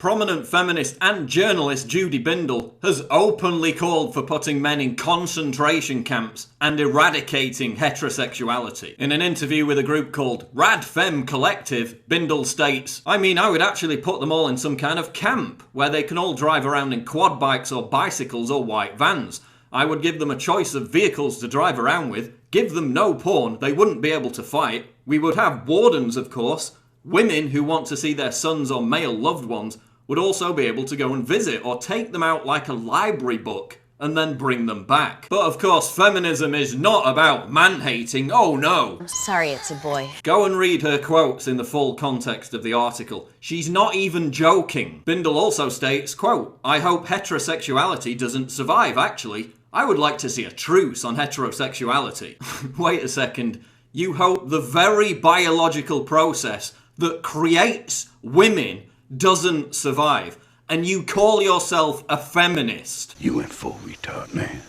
Prominent feminist and journalist Julie Bindel has openly called for putting men in concentration camps and eradicating heterosexuality. In an interview with a group called Rad Fem Collective, Bindel states, I would actually put them all in some kind of camp where they can all drive around in quad bikes or bicycles or white vans. I would give them a choice of vehicles to drive around with, give them no porn, they wouldn't be able to fight. We would have wardens, of course. Women who want to see their sons or male loved ones would also be able to go and visit or take them out like a library book and then bring them back. But of course, feminism is not about man-hating, oh no. I'm sorry, it's a boy. Go and read her quotes in the full context of the article. She's not even joking. Bindel also states, quote, I hope heterosexuality doesn't survive, actually. I would like to see a truce on heterosexuality. Wait a second. You hope the very biological process that creates women doesn't survive, and you call yourself a feminist? You went full retard, man.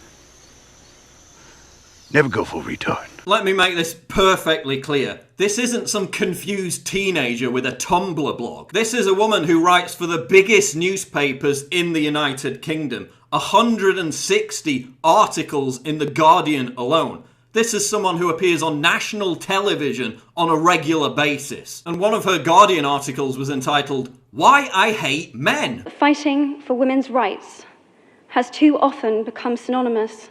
Never go full retard. Let me make this perfectly clear. This isn't some confused teenager with a Tumblr blog. This is a woman who writes for the biggest newspapers in the United Kingdom. 160 articles in The Guardian alone. This is someone who appears on national television on a regular basis. And one of her Guardian articles was entitled, Why I Hate Men. Fighting for women's rights has too often become synonymous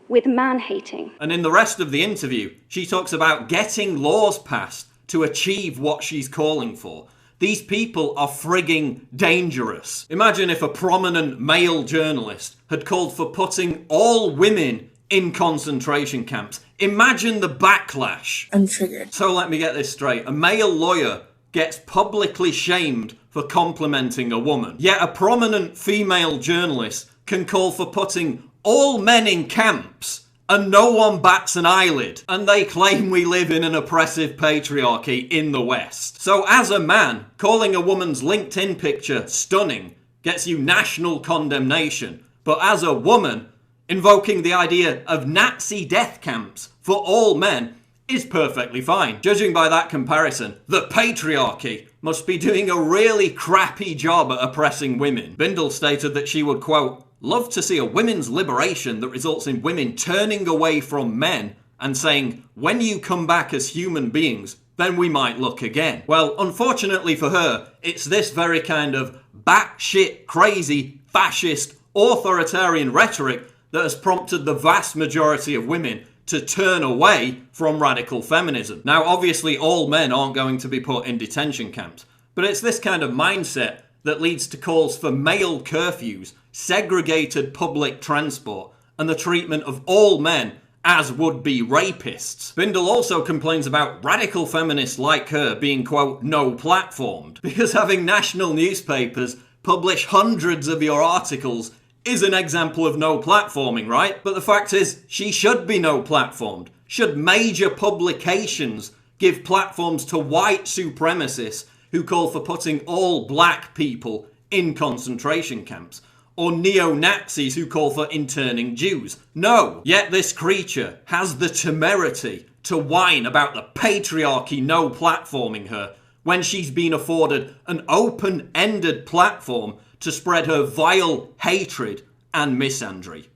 with man-hating. And in the rest of the interview, she talks about getting laws passed to achieve what she's calling for. These people are frigging dangerous. Imagine if a prominent male journalist had called for putting all women in concentration camps. Imagine the backlash. I'm triggered. So let me get this straight. A male lawyer gets publicly shamed for complimenting a woman. Yet a prominent female journalist can call for putting all men in camps and no one bats an eyelid. And they claim we live in an oppressive patriarchy in the West. So as a man, calling a woman's LinkedIn picture stunning gets you national condemnation. But as a woman, invoking the idea of Nazi death camps for all men is perfectly fine. Judging by that comparison, the patriarchy must be doing a really crappy job at oppressing women. Bindel stated that she would, quote, love to see a women's liberation that results in women turning away from men and saying, when you come back as human beings, then we might look again. Well, unfortunately for her, it's this very kind of batshit crazy, fascist, authoritarian rhetoric that has prompted the vast majority of women to turn away from radical feminism. Now, obviously, all men aren't going to be put in detention camps, but it's this kind of mindset that leads to calls for male curfews, segregated public transport, and the treatment of all men as would-be rapists. Bindel also complains about radical feminists like her being, quote, no-platformed, because having national newspapers publish hundreds of your articles is an example of no platforming, right? But the fact is, she should be no platformed. Should major publications give platforms to white supremacists who call for putting all black people in concentration camps? Or neo-Nazis who call for interning Jews? No. Yet this creature has the temerity to whine about the patriarchy no platforming her when she's been afforded an open-ended platform to spread her vile hatred and misandry.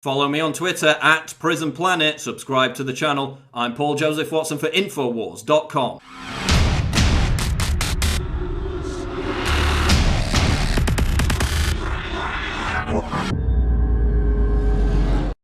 Follow me on Twitter at PrisonPlanet, subscribe to the channel. I'm Paul Joseph Watson for Infowars.com.